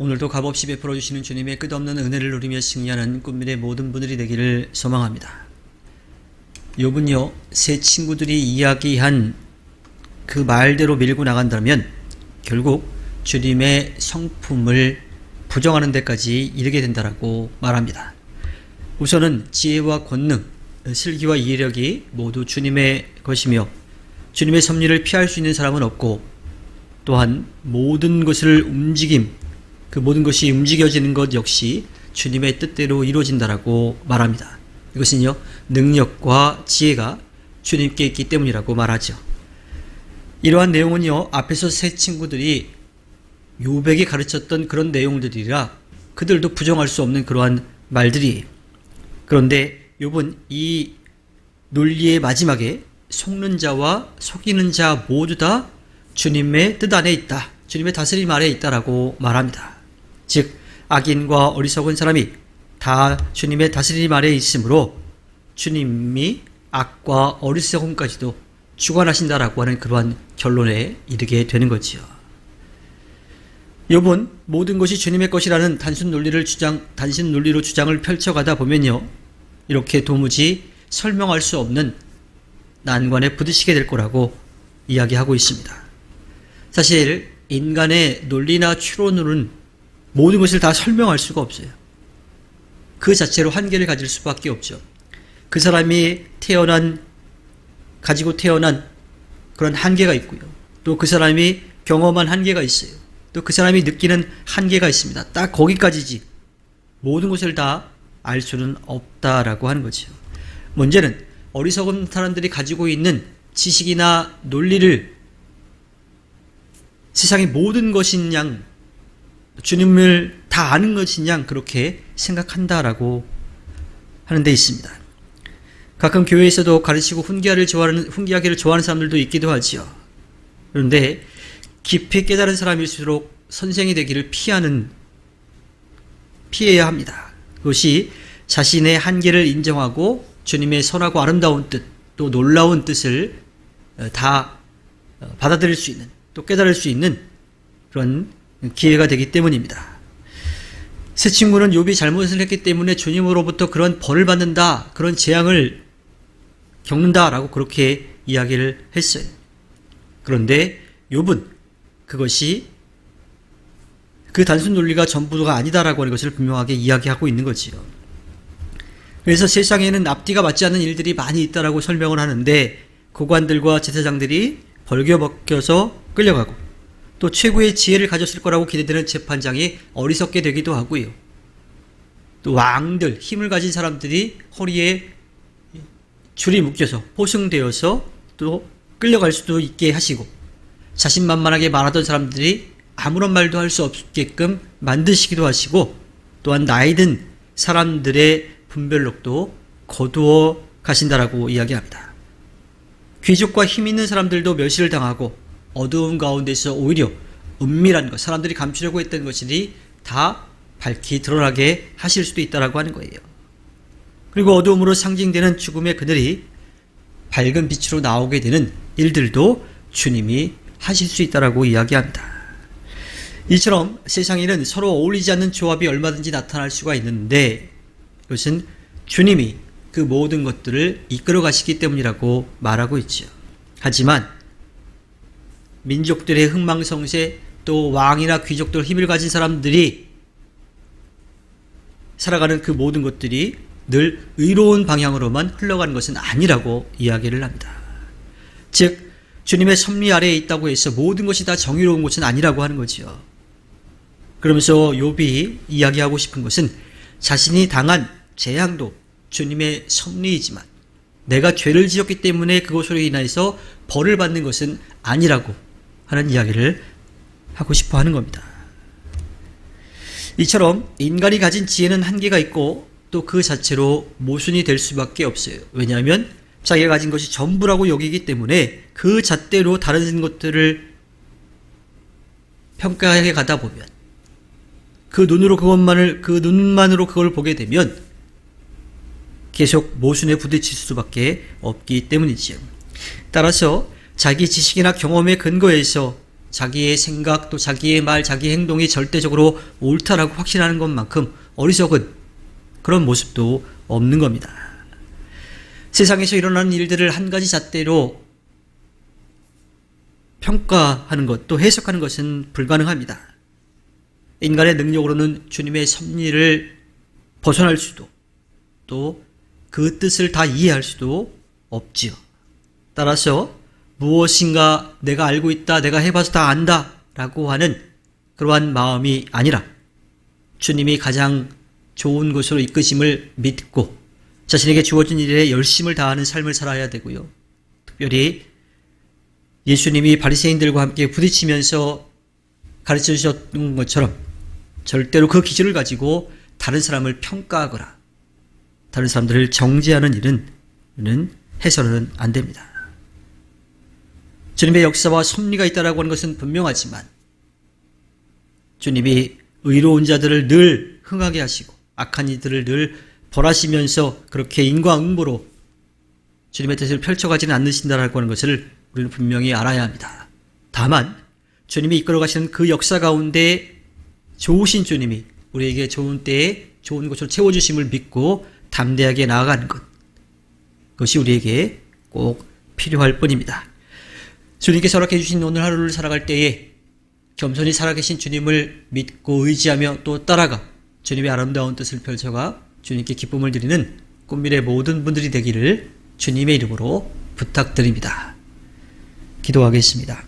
오늘도 값없이 베풀어 주시는 주님의 끝없는 은혜를 누리며 승리하는 꿈밀의 모든 분들이 되기를 소망합니다. 욥은요, 세 친구들이 이야기한 그 말대로 밀고 나간다면 결국 주님의 성품을 부정하는 데까지 이르게 된다라고 말합니다. 우선은 지혜와 권능, 슬기와 이해력이 모두 주님의 것이며 주님의 섭리를 피할 수 있는 사람은 없고, 또한 모든 것을 그 모든 것이 움직여지는 것 역시 주님의 뜻대로 이루어진다라고 말합니다. 이것은요, 능력과 지혜가 주님께 있기 때문이라고 말하죠. 이러한 내용은요, 앞에서 세 친구들이 욥에게 가르쳤던 그런 내용들이라 그들도 부정할 수 없는 그러한 말들이에요. 그런데 욥은 이 논리의 마지막에 속는 자와 속이는 자 모두 다 주님의 뜻 안에 있다, 주님의 다스림 아래에 있다라고 말합니다. 즉 악인과 어리석은 사람이 다 주님의 다스림 아래에 있으므로 주님이 악과 어리석음까지도 주관하신다라고 하는 그러한 결론에 이르게 되는 거지요. 욥은 모든 것이 주님의 것이라는 단순 논리로 주장을 펼쳐가다 보면요, 이렇게 도무지 설명할 수 없는 난관에 부딪히게 될 거라고 이야기하고 있습니다. 사실 인간의 논리나 추론으로는 모든 것을 다 설명할 수가 없어요. 그 자체로 한계를 가질 수밖에 없죠. 그 사람이 가지고 태어난 그런 한계가 있고요. 또 그 사람이 경험한 한계가 있어요. 또 그 사람이 느끼는 한계가 있습니다. 딱 거기까지지 모든 것을 다 알 수는 없다라고 하는 거죠. 문제는 어리석은 사람들이 가지고 있는 지식이나 논리를 세상의 모든 것인 양, 주님을 다 아는 것인 양 그렇게 생각한다라고 하는 데 있습니다. 가끔 교회에서도 가르치고 훈계하기를 좋아하는 사람들도 있기도 하지요. 그런데 깊이 깨달은 사람일수록 선생이 되기를 피해야 합니다. 그것이 자신의 한계를 인정하고 주님의 선하고 아름다운 뜻, 또 놀라운 뜻을 다 받아들일 수 있는, 또 깨달을 수 있는 그런 기회가 되기 때문입니다. 세 친구는 욥이 잘못을 했기 때문에 주님으로부터 그런 벌을 받는다, 그런 재앙을 겪는다라고 그렇게 이야기를 했어요. 그런데 욥은 그것이 그 단순 논리가 전부가 아니다라고 하는 것을 분명하게 이야기하고 있는 거지요. 그래서 세상에는 앞뒤가 맞지 않는 일들이 많이 있다라고 설명을 하는데, 고관들과 제사장들이 벌겨벗겨서 끌려가고, 또 최고의 지혜를 가졌을 거라고 기대되는 재판장이 어리석게 되기도 하고요. 또 왕들, 힘을 가진 사람들이 허리에 줄이 묶여서 포승되어서 또 끌려갈 수도 있게 하시고, 자신만만하게 말하던 사람들이 아무런 말도 할 수 없게끔 만드시기도 하시고, 또한 나이든 사람들의 분별력도 거두어 가신다라고 이야기합니다. 귀족과 힘 있는 사람들도 멸시를 당하고, 어두운 가운데서 오히려 은밀한 것, 사람들이 감추려고 했던 것이 다 밝히 드러나게 하실 수도 있다라고 하는 거예요. 그리고 어두움으로 상징되는 죽음의 그늘이 밝은 빛으로 나오게 되는 일들도 주님이 하실 수 있다라고 이야기합니다. 이처럼 세상에는 서로 어울리지 않는 조합이 얼마든지 나타날 수가 있는데, 이것은 주님이 그 모든 것들을 이끌어 가시기 때문이라고 말하고 있죠. 하지만 민족들의 흥망성쇠, 또 왕이나 귀족들, 힘을 가진 사람들이 살아가는 그 모든 것들이 늘 의로운 방향으로만 흘러가는 것은 아니라고 이야기를 합니다. 즉 주님의 섭리 아래에 있다고 해서 모든 것이 다 정의로운 것은 아니라고 하는 거지요. 그러면서 욥이 이야기하고 싶은 것은 자신이 당한 재앙도 주님의 섭리이지만 내가 죄를 지었기 때문에 그것으로 인해서 벌을 받는 것은 아니라고 하는 이야기를 하고 싶어 하는 겁니다. 이처럼 인간이 가진 지혜는 한계가 있고, 또 그 자체로 모순이 될 수밖에 없어요. 왜냐하면 자기가 가진 것이 전부라고 여기기 때문에 그 잣대로 다른 것들을 평가해 가다 보면, 그 눈만으로 그걸 보게 되면 계속 모순에 부딪힐 수밖에 없기 때문이지요. 따라서 자기 지식이나 경험에 근거해서 자기의 생각 또 자기의 말, 자기의 행동이 절대적으로 옳다라고 확신하는 것만큼 어리석은 그런 모습도 없는 겁니다. 세상에서 일어나는 일들을 한 가지 잣대로 평가하는 것, 또 해석하는 것은 불가능합니다. 인간의 능력으로는 주님의 섭리를 벗어날 수도, 또 그 뜻을 다 이해할 수도 없지요. 따라서 무엇인가 내가 알고 있다, 내가 해봐서 다 안다 라고 하는 그러한 마음이 아니라 주님이 가장 좋은 곳으로 이끄심을 믿고 자신에게 주어진 일에 열심을 다하는 삶을 살아야 되고요. 특별히 예수님이 바리새인들과 함께 부딪히면서 가르쳐 주셨던 것처럼 절대로 그 기준을 가지고 다른 사람을 평가하거나 다른 사람들을 정죄하는 일은 해서는 안 됩니다. 주님의 역사와 섭리가 있다라고 하는 것은 분명하지만 주님이 의로운 자들을 늘 흥하게 하시고 악한 이들을 늘 벌하시면서 그렇게 인과응보로 주님의 뜻을 펼쳐가지는 않으신다라고 하는 것을 우리는 분명히 알아야 합니다. 다만 주님이 이끌어 가시는 그 역사 가운데 좋으신 주님이 우리에게 좋은 때에 좋은 것으로 채워주심을 믿고 담대하게 나아가는 것, 그것이 우리에게 꼭 필요할 뿐입니다. 주님께서 허락해 주신 오늘 하루를 살아갈 때에 겸손히 살아계신 주님을 믿고 의지하며 또 따라가 주님의 아름다운 뜻을 펼쳐가 주님께 기쁨을 드리는 꿈밀의 모든 분들이 되기를 주님의 이름으로 부탁드립니다. 기도하겠습니다.